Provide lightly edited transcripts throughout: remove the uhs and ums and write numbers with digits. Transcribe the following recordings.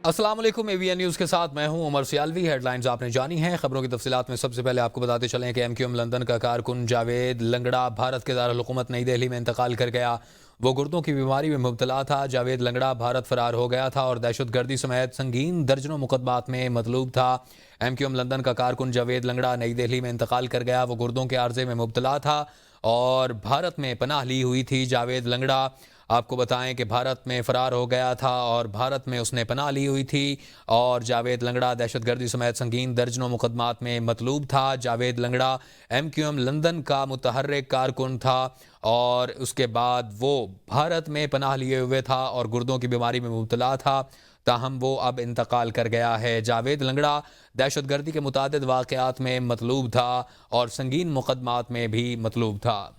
السلام علیکم، اے وی N news کے ساتھ میں ہوں عمر سیالوی۔ ہیڈ لائنز آپ نے جانی ہیں۔ خبروں کی تفصیلات میں سب سے پہلے آپ کو بتاتے چلیں کہ MQM لندن کا کارکن جاوید لنگڑا بھارت کے دارالحکومت نئی دہلی میں انتقال کر گیا۔ وہ گردوں کی بیماری میں مبتلا تھا۔ جاوید لنگڑا بھارت فرار ہو گیا تھا اور دہشت گردی سمیت سنگین درجنوں مقدمات میں مطلوب تھا۔ MQM لندن کا کارکن جاوید لنگڑا نئی دہلی میں انتقال کر گیا۔ وہ گردوں کے عارضے میں مبتلا تھا اور بھارت میں پناہ لی ہوئی تھی۔ جاوید لنگڑا آپ کو بتائیں کہ بھارت میں فرار ہو گیا تھا اور بھارت میں اس نے پناہ لی ہوئی تھی اور جاوید لنگڑا دہشت گردی سمیت سنگین درجنوں مقدمات میں مطلوب تھا۔ جاوید لنگڑا MQM لندن کا متحرک کارکن تھا اور اس کے بعد وہ بھارت میں پناہ لیے ہوئے تھا اور گردوں کی بیماری میں مبتلا تھا، تاہم وہ اب انتقال کر گیا ہے۔ جاوید لنگڑا دہشت گردی کے متعدد واقعات میں مطلوب تھا اور سنگین مقدمات میں بھی مطلوب تھا۔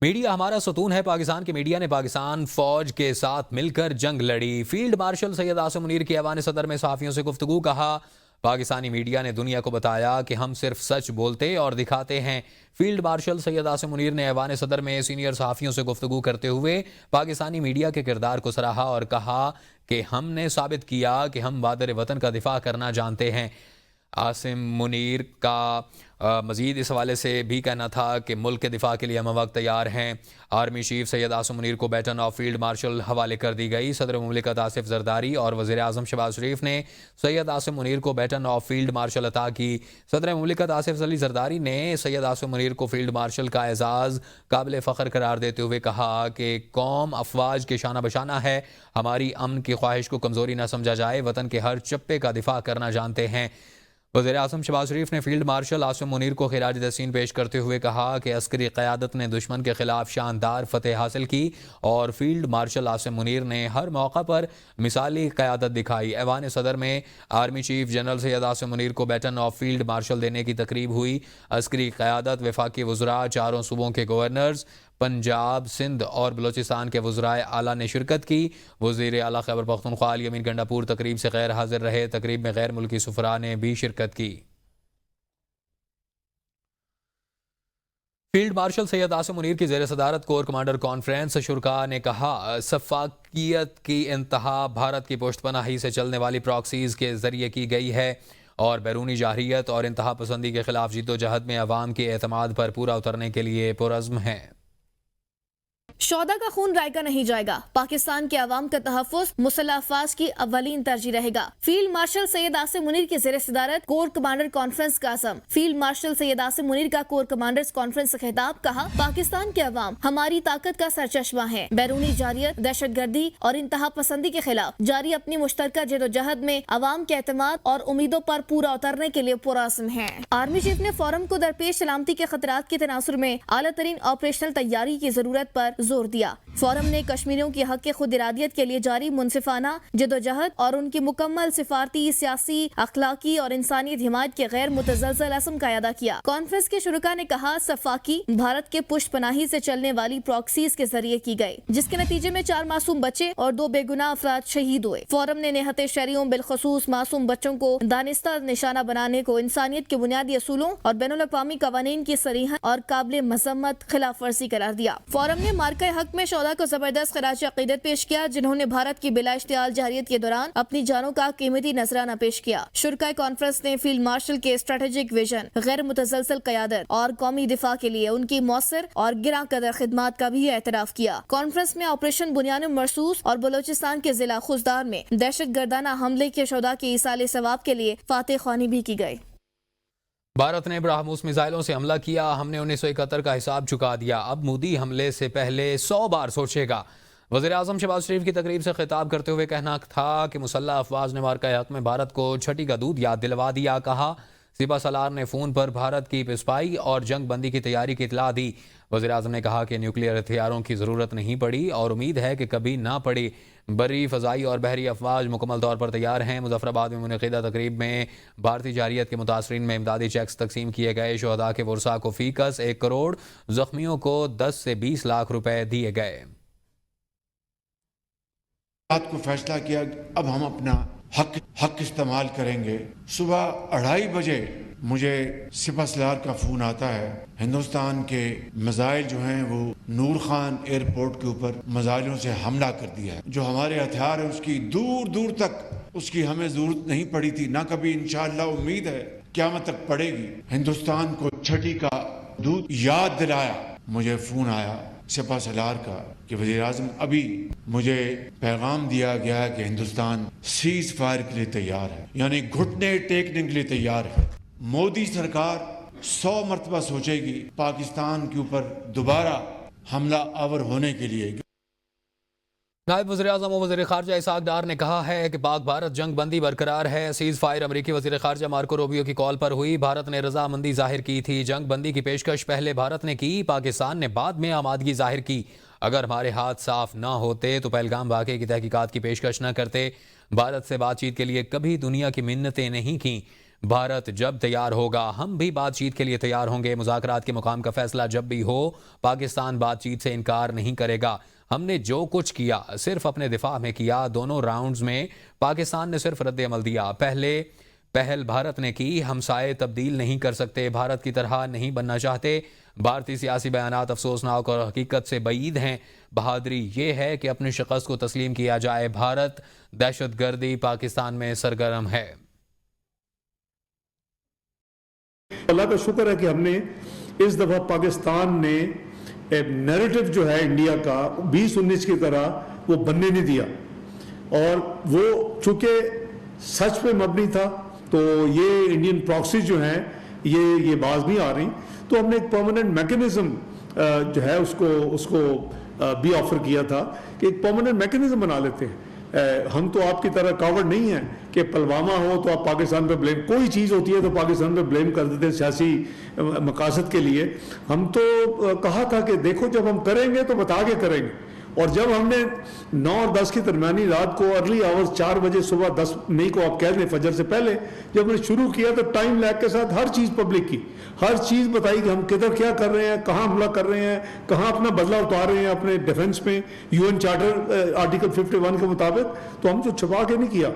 میڈیا ہمارا ستون ہے۔ پاکستان کی میڈیا نے پاکستان فوج کے ساتھ مل کر جنگ لڑی۔ فیلڈ مارشل سید عاصم منیر کی ایوان صدر میں صحافیوں سے گفتگو۔ کہا، پاکستانی میڈیا نے دنیا کو بتایا کہ ہم صرف سچ بولتے اور دکھاتے ہیں۔ فیلڈ مارشل سید عاصم منیر نے ایوان صدر میں سینئر صحافیوں سے گفتگو کرتے ہوئے پاکستانی میڈیا کے کردار کو سراہا اور کہا کہ ہم نے ثابت کیا کہ ہم مادر وطن کا دفاع کرنا جانتے ہیں۔ عاصم منیر کا مزید اس حوالے سے بھی کہنا تھا کہ ملک کے دفاع کے لیے ہم وقت تیار ہیں۔ آرمی چیف سید عاصم منیر کو بیٹن آف فیلڈ مارشل حوالے کر دی گئی۔ صدر مملکت آصف زرداری اور وزیر اعظم شہباز شریف نے سید عاصم منیر کو بیٹن آف فیلڈ مارشل عطا کی۔ صدر مملکت آصف علی زرداری نے سید عاصم منیر کو فیلڈ مارشل کا اعزاز قابل فخر قرار دیتے ہوئے کہا کہ قوم افواج کے شانہ بشانہ ہے، ہماری امن کی خواہش کو کمزوری نہ سمجھا جائے، وطن کے ہر چپے کا دفاع کرنا جانتے ہیں۔ وزیر اعظم شہباز شریف نے فیلڈ مارشل عاصم منیر کو خراج تحسین پیش کرتے ہوئے کہا کہ عسکری قیادت نے دشمن کے خلاف شاندار فتح حاصل کی اور فیلڈ مارشل عاصم منیر نے ہر موقع پر مثالی قیادت دکھائی۔ ایوان صدر میں army chief general Syed Asim Munir کو بیٹن آف فیلڈ مارشل دینے کی تقریب ہوئی۔ عسکری قیادت، وفاقی وزراء، چاروں صوبوں کے گورنرز، پنجاب، سندھ اور بلوچستان کے وزرائے اعلیٰ نے شرکت کی۔ وزیر اعلیٰ خیبر پختونخوا علی امین گنڈاپور تقریب سے غیر حاضر رہے۔ تقریب میں غیر ملکی سفراء نے بھی شرکت کی۔ فیلڈ مارشل سید عاصم منیر کی زیر صدارت کور کمانڈر کانفرنس شرکاء نے کہا، سفاکیت کی انتہا بھارت کی پشت پناہی سے چلنے والی پراکسیز کے ذریعے کی گئی ہے اور بیرونی جارحیت اور انتہا پسندی کے خلاف جدوجہد میں عوام کے اعتماد پر پورا اترنے کے لیے پرعزم ہیں۔ شہداء کا خون رائے کا نہیں جائے گا، پاکستان کے عوام کا تحفظ مسلح افواج کی اولین ترجیح رہے گا۔ فیلڈ مارشل سید عاصم منیر کی زیر صدارت کور کمانڈر کانفرنس کا عزم۔ فیلڈ مارشل سید عاصم منیر کا کور کمانڈرز کانفرنس سے خطاب۔ کہا، پاکستان کے عوام ہماری طاقت کا سرچشمہ ہے، بیرونی جارحیت، دہشت گردی اور انتہا پسندی کے خلاف جاری اپنی مشترکہ جدوجہد میں عوام کے اعتماد اور امیدوں پر پورا اترنے کے لیے پرعزم ہیں۔ آرمی چیف نے فورم کو درپیش سلامتی کے خطرات کے تناظر میں اعلیٰ ترین آپریشنل تیاری کی ضرورت پر زور دیا۔ فورم نے کشمیریوں کی حق خود ارادیت کے لیے جاری منصفانہ جدوجہد اور ان کی مکمل سفارتی، سیاسی، اخلاقی اور انسانیت حمایت کے غیر متزلزل عزم کا اعادہ کیا۔ کانفرنس کے شرکاء نے کہا، سفاکی بھارت کے پشت پناہی سے چلنے والی پراکسیز کے ذریعے کی گئی، جس کے نتیجے میں 4 معصوم بچے اور 2 بے گناہ افراد شہید ہوئے۔ فورم نے نہت شہریوں بالخصوص معصوم بچوں کو دانستہ نشانہ بنانے کو انسانیت کے بنیادی اصولوں اور بین الاقوامی قوانین کی صریحا اور قابل مذمت خلاف ورزی قرار دیا۔ فورم نے مارکہ حق میں شہداء کو زبردست خراج عقیدت پیش کیا، جنہوں نے بھارت کی بلا اشتعال جارحیت کے دوران اپنی جانوں کا قیمتی نذرانہ پیش کیا۔ شرکائے کانفرنس نے field marshal K strategic vision, غیر متزلزل قیادت اور قومی دفاع کے لیے ان کی مؤثر اور گراں قدر خدمات کا بھی اعتراف کیا۔ کانفرنس میں آپریشن بنیان مرصوص اور بلوچستان کے ضلع خوزدان میں دہشت گردانہ حملے کے شہداء کے ایصال ثواب کے لیے فاتح خوانی بھی کی گئی۔ بھارت نے برہموس میزائلوں سے حملہ کیا، ہم نے 1971 کا حساب چکا دیا، اب مودی حملے سے پہلے 100 بار سوچے گا۔ وزیر اعظم شہباز شریف کی تقریب سے خطاب کرتے ہوئے کہنا تھا کہ مسلح افواج نے مارکہ حق میں بھارت کو چھٹی کا دودھ یاد دلوا دیا۔ کہا، سپہ سالار نے فون پر بھارت کی پسپائی اور جنگ بندی کی تیاری کی اطلاع دی۔ وزیر اعظم نے کہا کہ نیوکلیئر ہتھیاروں کی ضرورت نہیں پڑی اور امید ہے کہ کبھی نہ پڑی۔ بری، فضائی اور بحری افواج مکمل طور پر تیار ہیں۔ مظفر آباد میں منعقدہ تقریب میں بھارتی جارحیت کے متاثرین میں امدادی چیکس تقسیم کیے گئے۔ شہداء کے ورثاء کو فی کس 1 کروڑ، زخمیوں کو 10 سے 20 لاکھ روپے دیے گئے۔ رات کو فیصلہ کیا اب ہم اپنا حق استعمال کریں گے۔ صبح 2:30 بجے مجھے سپہ سالار کا فون آتا ہے، ہندوستان کے میزائل جو ہیں وہ نور خان ایئرپورٹ کے اوپر میزائلوں سے حملہ کر دیا ہے. جو ہمارے ہتھیار ہیں اس کی دور دور تک اس کی ہمیں ضرورت نہیں پڑی تھی، نہ کبھی انشاءاللہ امید ہے قیامت تک پڑے گی. ہندوستان کو چھٹی کا دودھ یاد دلایا. مجھے فون آیا سپہ سالار کا کہ وزیر اعظم ابھی مجھے پیغام دیا گیا ہے کہ ہندوستان سیز فائر کے لیے تیار ہے، یعنی گھٹنے ٹیکنے کے لیے تیار ہے. مودی سرکار 100 مرتبہ سوچے گی پاکستان کے اوپر دوبارہ حملہ آور ہونے کے لیے. نائب وزیر اعظم و وزیر خارجہ اسحاق ڈار نے کہا ہے کہ پاک بھارت جنگ بندی برقرار ہے. سیز فائر امریکی وزیر خارجہ مارکو روبیو کی کال پر ہوئی. بھارت نے رضامندی ظاہر کی تھی. جنگ بندی کی پیشکش پہلے بھارت نے کی، پاکستان نے بعد میں آمادگی ظاہر کی. اگر ہمارے ہاتھ صاف نہ ہوتے تو پہلگام واقعے کی تحقیقات کی پیشکش نہ کرتے. بھارت سے بات چیت کے لیے کبھی دنیا کی منتیں نہیں کیں. بھارت جب تیار ہوگا ہم بھی بات چیت کے لیے تیار ہوں گے. مذاکرات کے مقام کا فیصلہ جب بھی ہو پاکستان بات چیت سے انکار نہیں کرے گا. ہم نے جو کچھ کیا صرف اپنے دفاع میں کیا. دونوں راؤنڈز میں پاکستان نے صرف رد عمل دیا. پہل بھارت نے کی. ہمسائے تبدیل نہیں کر سکتے، بھارت کی طرح نہیں بننا چاہتے. بھارتی سیاسی بیانات افسوسناک اور حقیقت سے بعید ہیں. بہادری یہ ہے کہ اپنی شکست کو تسلیم کیا جائے. بھارت دہشت گردی پاکستان میں سرگرم ہے. اللہ کا شکر ہے کہ ہم نے اس دفعہ پاکستان نے نیریٹو جو ہے انڈیا کا 2019 کی طرح وہ بننے نہیں دیا، اور وہ چونکہ سچ پہ مبنی تھا تو یہ انڈین پراکسی جو ہیں یہ باز نہیں آ رہی. تو ہم نے ایک پرماننٹ میکنزم جو ہے اس کو بھی آفر کیا تھا کہ ایک پرماننٹ میکنزم بنا لیتے ہیں. ہم تو آپ کی طرح کاورڈ نہیں ہیں کہ پلوامہ ہو تو آپ پاکستان پہ بلیم، کوئی چیز ہوتی ہے تو پاکستان پہ بلیم کر دیتے ہیں سیاسی مقاصد کے لیے. ہم تو کہا تھا کہ دیکھو جب ہم کریں گے تو بتا کے کریں گے. اور جب ہم نے 9 اور 10 کی درمیانی رات کو ارلی آورز 4 بجے صبح 10 مئی کو آپ کہہ دیں فجر سے پہلے جب ہم نے شروع کیا تو ٹائم لیگ کے ساتھ ہر چیز پبلک کی، ہر چیز بتائی کہ ہم کدھر کیا کر رہے ہیں، کہاں حملہ کر رہے ہیں، کہاں اپنا بدلہ اتار رہے ہیں اپنے ڈیفنس میں UN چارٹر آرٹیکل 51 کے مطابق. تو ہم تو چھپا کے نہیں کیا.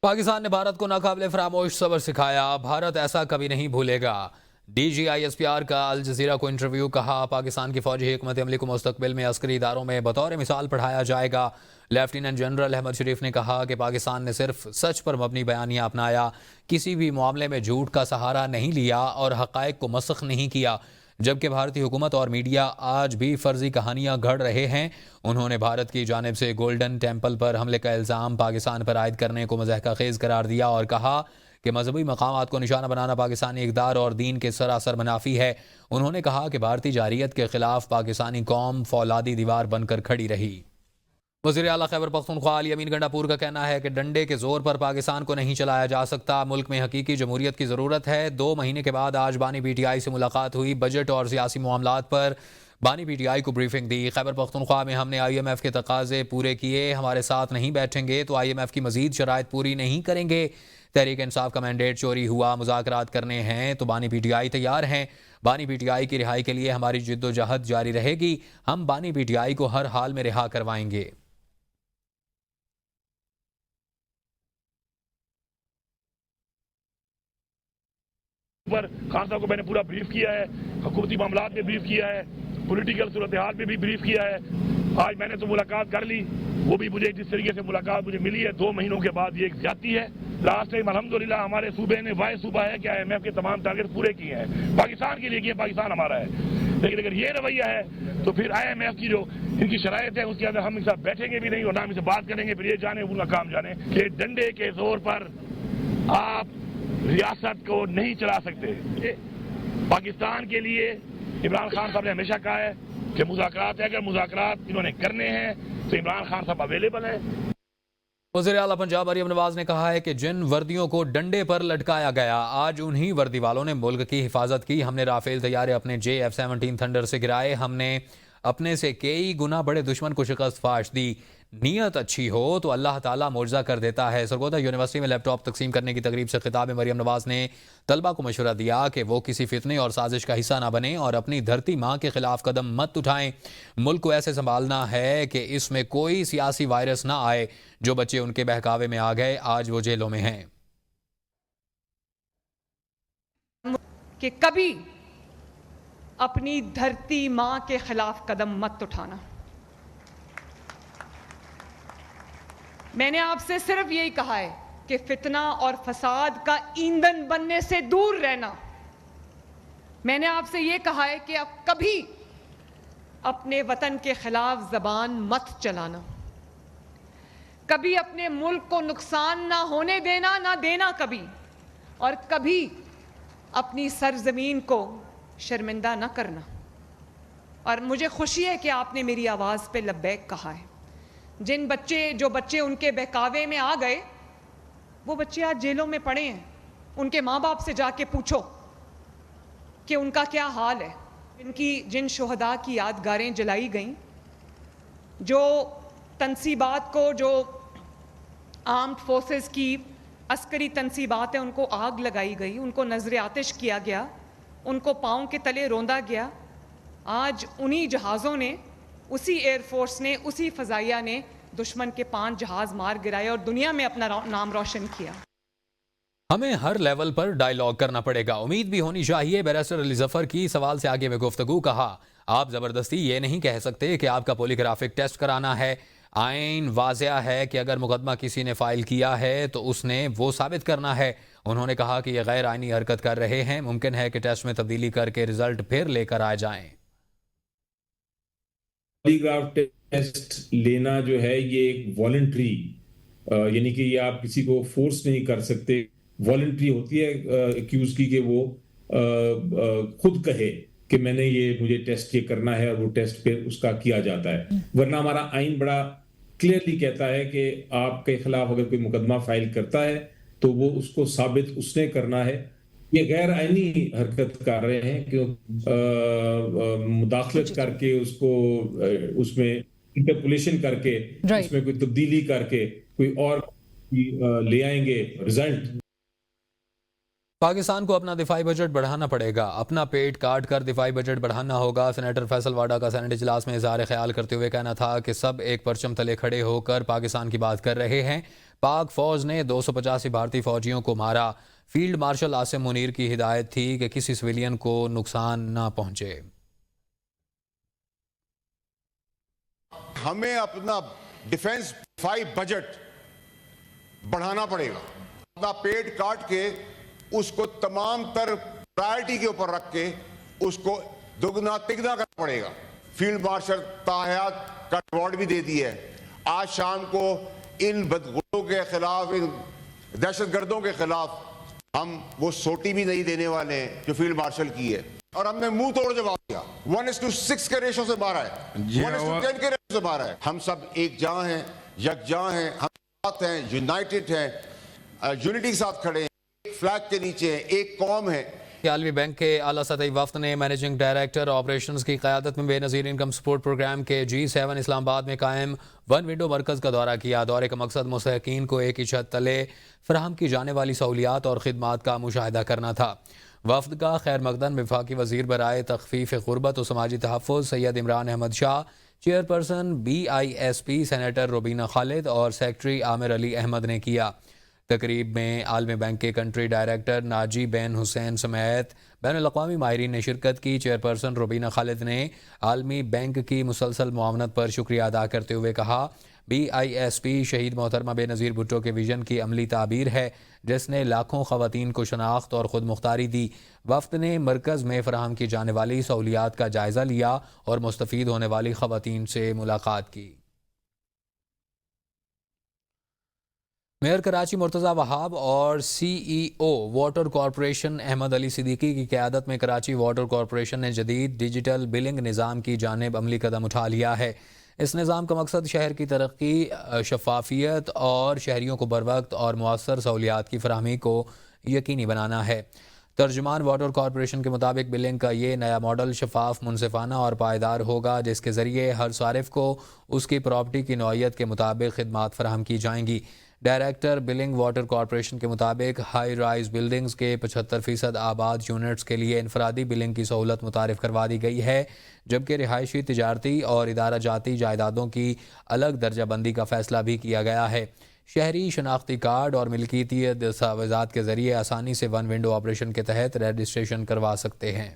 پاکستان نے بھارت کو ناقابل فراموش صبر سکھایا. بھارت ایسا کبھی نہیں بھولے گا. DGISPR کا الجزیرہ کو انٹرویو. کہا پاکستان کی فوجی حکمت عملی کو مستقبل میں عسکری اداروں میں بطور مثال پڑھایا جائے گا. لیفٹیننٹ جنرل احمد شریف نے کہا کہ پاکستان نے صرف سچ پر مبنی بیانیہ اپنایا، کسی بھی معاملے میں جھوٹ کا سہارا نہیں لیا اور حقائق کو مسخ نہیں کیا. جبکہ بھارتی حکومت اور میڈیا آج بھی فرضی کہانیاں گھڑ رہے ہیں. انہوں نے بھارت کی جانب سے گولڈن ٹیمپل پر حملے کا الزام پاکستان پر عائد کرنے کو مضحکہ خیز قرار دیا اور کہا کہ مذہبی مقامات کو نشانہ بنانا پاکستانی اقدار اور دین کے سراسر منافی ہے. انہوں نے کہا کہ بھارتی جارحیت کے خلاف پاکستانی قوم فولادی دیوار بن کر کھڑی رہی. وزیر اعلیٰ خیبر پختونخوا علی امین گنڈاپور کا کہنا ہے کہ ڈنڈے کے زور پر پاکستان کو نہیں چلایا جا سکتا. ملک میں حقیقی جمہوریت کی ضرورت ہے. 2 مہینے کے بعد آج بانی PTI سے ملاقات ہوئی. بجٹ اور سیاسی معاملات پر بانی PTI کو بریفنگ دی. خیبر پختونخوا میں ہم نے IMF کے تقاضے پورے کیے. ہمارے ساتھ نہیں بیٹھیں گے تو IMF کی مزید شرائط پوری نہیں کریں گے. تحریک انصاف کا مینڈیٹ چوری ہوا، مذاکرات کرنے ہیں تو بانی PTI تیار ہیں. بانی PTI کی رہائی کے لیے ہماری جد و جہد جاری رہے گی. ہم بانی PTI کو ہر حال میں رہا کروائیں گے. خان صاحب کو میں نے پورا بریف کیا ہے، حکومتی معاملات میں بریف کیا ہے، پولیٹیکل صورتحال میں بھی بریف کیا ہے. آج میں نے تو ملاقات کر لی، وہ بھی مجھے جس طریقے سے ملاقات مجھے ملی ہے 2 مہینوں کے بعد یہ ایک زیادتی ہے. لاسٹ ٹائم الحمدللہ ہمارے صوبے نے واحد صوبہ ہے کہ IMF کے تمام ٹارگیٹ پورے کیے ہیں، پاکستان کے لیے کیے، پاکستان ہمارا ہے. لیکن اگر یہ رویہ ہے تو پھر IMF کی جو ان کی شرائط ہے اس کے اندر ہم ان سے بیٹھیں گے بھی نہیں اور نہ ان سے بات کریں گے. پھر یہ جانے ان کا کام جانے کہ ڈنڈے کے زور پر آپ ریاست کو نہیں چلا سکتے. پاکستان کے لیے عمران خان صاحب نے ہمیشہ کہا ہے کہ مذاکرات ہے، اگر مذاکرات انہوں نے کرنے ہیں تو عمران خان صاحب اویلیبل ہے. وزیر اعلیٰ پنجاب مریم نواز نے کہا ہے کہ جن وردیوں کو ڈنڈے پر لٹکایا گیا آج انہی وردی والوں نے ملک کی حفاظت کی. ہم نے رافیل طیارے اپنے JF-17 تھنڈر سے گرائے. ہم نے اپنے سے کئی گنا بڑے دشمن کو شکست فاش دی. نیت اچھی ہو تو اللہ تعالیٰ معجزہ کر دیتا ہے. سرگودا یونیورسٹی میں لیپ ٹاپ تقسیم کرنے کی تقریب سے خطاب میں مریم نواز نے طلبہ کو مشورہ دیا کہ وہ کسی فتنے اور سازش کا حصہ نہ بنیں اور اپنی دھرتی ماں کے خلاف قدم مت اٹھائیں. ملک کو ایسے سنبھالنا ہے کہ اس میں کوئی سیاسی وائرس نہ آئے. جو بچے ان کے بہکاوے میں آ گئے آج وہ جیلوں میں ہیں. کہ کبھی اپنی دھرتی ماں کے خلاف قدم مت اٹھانا. میں نے آپ سے صرف یہی کہا ہے کہ فتنہ اور فساد کا ایندھن بننے سے دور رہنا. میں نے آپ سے یہ کہا ہے کہ اب کبھی اپنے وطن کے خلاف زبان مت چلانا. کبھی اپنے ملک کو نقصان نہ ہونے دینا، نہ دینا کبھی، اور کبھی اپنی سرزمین کو شرمندہ نہ کرنا. اور مجھے خوشی ہے کہ آپ نے میری آواز پہ لبیک کہا ہے. جو بچے ان کے بہکاوے میں آ گئے، وہ بچے آج جیلوں میں پڑے ہیں. ان کے ماں باپ سے جا کے پوچھو کہ ان کا کیا حال ہے. جن شہداء کی یادگاریں جلائی گئیں، جو تنصیبات کو، جو آرمڈ فورسز کی عسکری تنصیبات ہیں، ان کو آگ لگائی گئی، ان کو نذر آتش کیا گیا، ان کو پاؤں کے تلے روندا گیا. آج انہی جہازوں نے، اسی ایئر فورس نے، اسی فضائیہ نے دشمن کے 5 جہاز مار گرائے اور دنیا میں اپنا نام روشن کیا. ہمیں ہر لیول پر ڈائیلاگ کرنا پڑے گا، امید بھی ہونی چاہیے. بیرسٹر علی ظفر کی سوال سے آگے میں گفتگو. کہا آپ زبردستی یہ نہیں کہہ سکتے کہ آپ کا پولیگرافک ٹیسٹ کرانا ہے. آئین واضح ہے کہ اگر مقدمہ کسی نے فائل کیا ہے تو اس نے وہ ثابت کرنا ہے. انہوں نے کہا کہ یہ غیر آئینی حرکت کر رہے ہیں، ممکن ہے کہ ٹیسٹ میں تبدیلی کر کے رزلٹ پھر لے کر آ جائیں. پولیگراف ٹیسٹ لینا جو ہے یہ ایک والنٹری، یعنی کہ یہ آپ کسی کو فورس نہیں کر سکتے. والنٹری ہوتی ہے ایکیوز کی کہ وہ خود کہے کہ میں نے مجھے ٹیسٹ یہ کرنا ہے، اور وہ ٹیسٹ پہ اس کا کیا جاتا ہے. ورنہ ہمارا آئین بڑا کلیئرلی کہتا ہے کہ آپ کے خلاف اگر کوئی مقدمہ فائل کرتا ہے تو وہ اس کو ثابت اس نے کرنا ہے. یہ غیر آئینی حرکت کر رہے ہیں کہ مداخلت کر کے اس کو، اس میں انٹرپولیشن کر کے، اس میں کوئی تبدیلی کر کے کوئی اور لے آئیں گے رزلٹ. پاکستان کو اپنا دفاعی بجٹ بڑھانا پڑے گا، اپنا پیٹ کاٹ کر دفاعی بجٹ بڑھانا ہوگا. سینیٹر فیصل واڈا کا سینٹ اجلاس میں اظہار خیال کرتے ہوئے کہنا تھا کہ سب ایک پرچم تلے کھڑے ہو کر پاکستان کی بات کر رہے ہیں. پاک فوج نے 285 بھارتی فوجیوں کو مارا. فیلڈ مارشل عاصم منیر کی ہدایت تھی کہ کسی سویلین کو نقصان نہ پہنچے. ہمیں اپنا ڈیفنس دفاعی بجٹ بڑھانا پڑے گا. اپنا پیٹ کاٹ کے اس کو تمام تر پرائرٹی کے اوپر رکھ کے اس کو دگنا تگنا کرنا پڑے گا. فیلڈ مارشل تاحیات کا ایوارڈ بھی دے دی ہے. آج شام کو ان بدغلوں کے خلاف، ان دہشت گردوں کے خلاف ہم وہ سوٹی بھی نہیں دینے والے ہیں جو فیلڈ مارشل کی ہے. اور ہم نے منہ توڑ جواب دیا. 1:6 کے ریشو سے مارا ہے، 1:10 کے ریشو سے مارا ہے. ہم سب ایک جاں ہیں، یکجاں ہیں، ہم ساتھ ہیں، یونائٹڈ ہیں، یونٹی کے ساتھ کھڑے ہیں، ایک فلیگ کے نیچے ہیں، ایک قوم ہے. عالمی بینک کے اعلیٰ سطحی وفد نے منیجنگ ڈائریکٹر آپریشنز کی قیادت میں بے نظیر انکم سپورٹ پروگرام کے G7 اسلام آباد میں قائم ون ونڈو مرکز کا دورہ کیا. دورے کا مقصد مستحقین کو ایک ہی چھت تلے فراہم کی جانے والی سہولیات اور خدمات کا مشاہدہ کرنا تھا. وفد کا خیر مقدم وفاقی وزیر برائے تخفیف غربت و سماجی تحفظ سید Imran Ahmad Shah, chairperson BISP senator Rubina خالد اور سیکرٹری عامر علی احمد نے کیا. تقریب میں عالمی بینک کے کنٹری ڈائریکٹر ناجی بین حسین سمیت بین الاقوامی ماہرین نے شرکت کی. چیئرپرسن روبینہ خالد نے عالمی بینک کی مسلسل معاونت پر شکریہ ادا کرتے ہوئے کہا BISP شہید محترمہ بے نظیر بھٹو کے ویژن کی عملی تعبیر ہے جس نے لاکھوں خواتین کو شناخت اور خود مختاری دی. وفد نے مرکز میں فراہم کی جانے والی سہولیات کا جائزہ لیا اور مستفید ہونے والی خواتین سے ملاقات کی. میئر کراچی مرتضی وہاب اور CEO واٹر کارپوریشن احمد علی صدیقی کی قیادت میں کراچی واٹر کارپوریشن نے جدید ڈیجیٹل بلنگ نظام کی جانب عملی قدم اٹھا لیا ہے. اس نظام کا مقصد شہر کی ترقی، شفافیت اور شہریوں کو بروقت اور مؤثر سہولیات کی فراہمی کو یقینی بنانا ہے. ترجمان واٹر کارپوریشن کے مطابق بلنگ کا یہ نیا ماڈل شفاف، منصفانہ اور پائیدار ہوگا جس کے ذریعے ہر صارف کو اس کی پراپرٹی کی نوعیت کے مطابق خدمات فراہم کی جائیں گی. ڈائریکٹر بلنگ واٹر کارپوریشن کے مطابق ہائی رائز بلڈنگز کے 75% آباد یونٹس کے لیے انفرادی بلنگ کی سہولت متعارف کروا دی گئی ہے، جبکہ رہائشی، تجارتی اور ادارہ جاتی جائیدادوں کی الگ درجہ بندی کا فیصلہ بھی کیا گیا ہے. شہری شناختی کارڈ اور ملکیتی دستاویزات کے ذریعے آسانی سے ون ونڈو آپریشن کے تحت رجسٹریشن کروا سکتے ہیں۔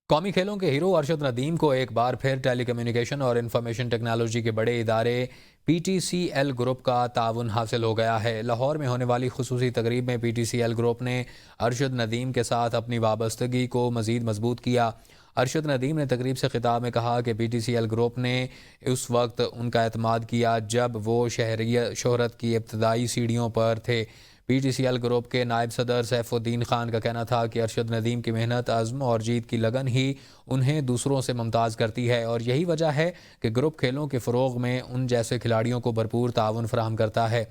قومی کھیلوں کے ہیرو ارشد ندیم کو ایک بار پھر ٹیلی کمیونیکیشن اور انفارمیشن ٹیکنالوجی کے بڑے ادارے P T C L group کا تعاون حاصل ہو گیا ہے۔ لاہور میں ہونے والی خصوصی تقریب میں P T C L group نے ارشد ندیم کے ساتھ اپنی وابستگی کو مزید مضبوط کیا۔ ارشد ندیم نے تقریب سے خطاب میں کہا کہ P T C L group نے اس وقت ان کا اعتماد کیا جب وہ شہرت کی ابتدائی سیڑھیوں پر تھے۔ P T C L group کے نائب صدر سیف الدین خان کا کہنا تھا کہ ارشد ندیم کی محنت، عزم اور جیت کی لگن ہی انہیں دوسروں سے ممتاز کرتی ہے اور یہی وجہ ہے کہ گروپ کھیلوں کے فروغ میں ان جیسے کھلاڑیوں کو بھرپور تعاون فراہم کرتا ہے۔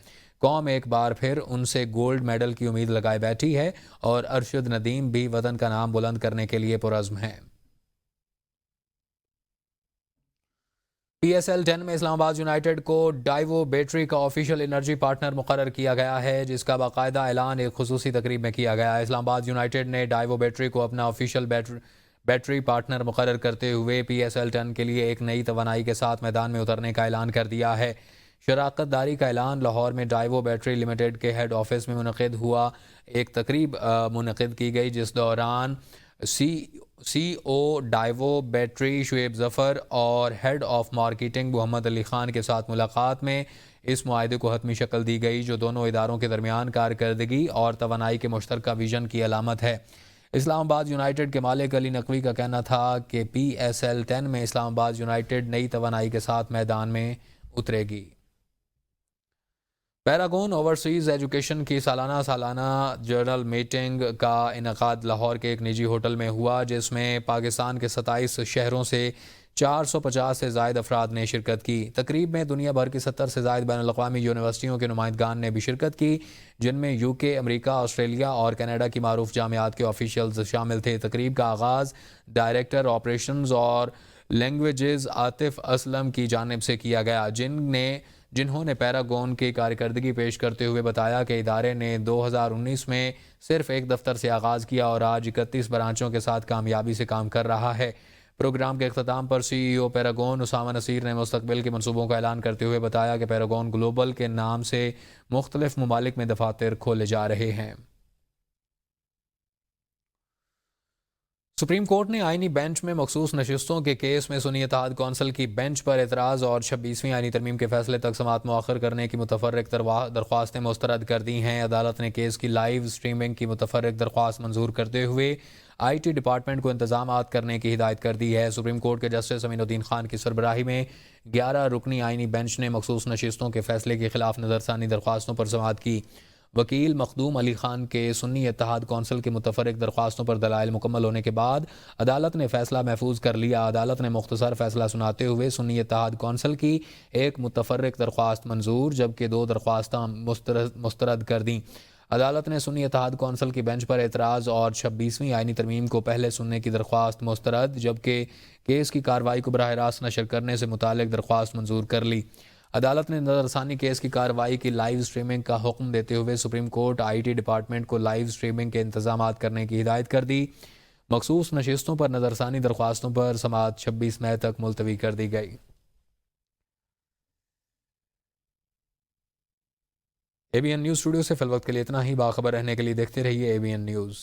قوم ایک بار پھر ان سے گولڈ میڈل کی امید لگائے بیٹھی ہے اور ارشد ندیم بھی وطن کا نام بلند کرنے کے لیے پرعزم ہیں۔ پی ایس ایل 10 میں اسلام آباد یونائیٹڈ کو ڈائیوو بیٹری کا آفیشیل انرجی پارٹنر مقرر کیا گیا ہے، جس کا باقاعدہ اعلان ایک خصوصی تقریب میں کیا گیا ہے۔ اسلام آباد یونائیٹڈ نے ڈائیوو بیٹری کو اپنا آفیشیل بیٹری پارٹنر مقرر کرتے ہوئے پی ایس ایل 10 کے لیے ایک نئی توانائی کے ساتھ میدان میں اترنے کا اعلان کر دیا ہے۔ شراکت داری کا اعلان لاہور میں ڈائیوو بیٹری لمیٹڈ کے ہیڈ آفس میں منعقد ہوا۔ ایک تقریب منعقد کی گئی جس دوران سی او ڈائیوو بیٹری شعیب ظفر اور ہیڈ آف مارکیٹنگ محمد علی خان کے ساتھ ملاقات میں اس معاہدے کو حتمی شکل دی گئی، جو دونوں اداروں کے درمیان کارکردگی اور توانائی کے مشترکہ ویژن کی علامت ہے۔ اسلام آباد یونائیٹڈ کے مالک علی نقوی کا کہنا تھا کہ پی ایس ایل 10 میں اسلام آباد یونائیٹڈ نئی توانائی کے ساتھ میدان میں اترے گی۔ پیراگون اوورسیز ایجوکیشن کی سالانہ جنرل میٹنگ کا انعقاد لاہور کے ایک نجی ہوٹل میں ہوا، جس میں پاکستان کے 27 شہروں سے 450 سے زائد افراد نے شرکت کی۔ تقریب میں دنیا بھر کی 70 سے زائد بین الاقوامی یونیورسٹیوں کے نمائندگان نے بھی شرکت کی، جن میں یو کے، امریکہ، آسٹریلیا اور کینیڈا کی معروف جامعات کے آفیشیلز شامل تھے۔ تقریب کا آغاز ڈائریکٹر آپریشنز اور لینگویجز عاطف اسلم کی جانب سے کیا گیا، جنہوں نے پیراگون کی کارکردگی پیش کرتے ہوئے بتایا کہ ادارے نے 2019 میں صرف ایک دفتر سے آغاز کیا اور آج 31 برانچوں کے ساتھ کامیابی سے کام کر رہا ہے۔ پروگرام کے اختتام پر سی ای او پیراگون اسامہ نصیر نے مستقبل کے منصوبوں کا اعلان کرتے ہوئے بتایا کہ پیراگون گلوبل کے نام سے مختلف ممالک میں دفاتر کھولے جا رہے ہیں۔ سپریم کورٹ نے آئینی بینچ میں مخصوص نشستوں کے کیس میں سنی اتحاد کونسل کی بینچ پر اعتراض اور 26ویں آئینی ترمیم کے فیصلے تک سماعت مؤخر کرنے کی متفرق درخواستیں مسترد کر دی ہیں۔ عدالت نے کیس کی لائیو سٹریمنگ کی متفرق درخواست منظور کرتے ہوئے آئی ٹی ڈپارٹمنٹ کو انتظامات کرنے کی ہدایت کر دی ہے۔ سپریم کورٹ کے جسٹس امین الدین خان کی سربراہی میں 11 رکنی آئینی بینچ نے مخصوص نشستوں کے فیصلے کے خلاف نظر ثانی درخواستوں پر سماعت کی۔ وکیل مخدوم علی خان کے سنی اتحاد کونسل کی متفرق درخواستوں پر دلائل مکمل ہونے کے بعد عدالت نے فیصلہ محفوظ کر لیا۔ عدالت نے مختصر فیصلہ سناتے ہوئے سنی اتحاد کونسل کی ایک متفرق درخواست منظور جبکہ 2 درخواستیں مسترد کر دیں۔ عدالت نے سنی اتحاد کونسل کی بینچ پر اعتراض اور 26ویں آئینی ترمیم کو پہلے سننے کی درخواست مسترد جبکہ کیس کی کارروائی کو براہ راست نشر کرنے سے متعلق درخواست منظور کر لی۔ عدالت نے نظر ثانی کیس کی کارروائی کی لائیو سٹریمنگ کا حکم دیتے ہوئے supreme court I T department کو لائیو سٹریمنگ کے انتظامات کرنے کی ہدایت کر دی۔ مخصوص نشستوں پر نظر ثانی درخواستوں پر سماعت 26 مئی تک ملتوی کر دی گئی۔ ABN نیوز اسٹوڈیو سے فی الوقت کے لیے اتنا ہی۔ باخبر رہنے کے لیے دیکھتے رہیے ABN نیوز۔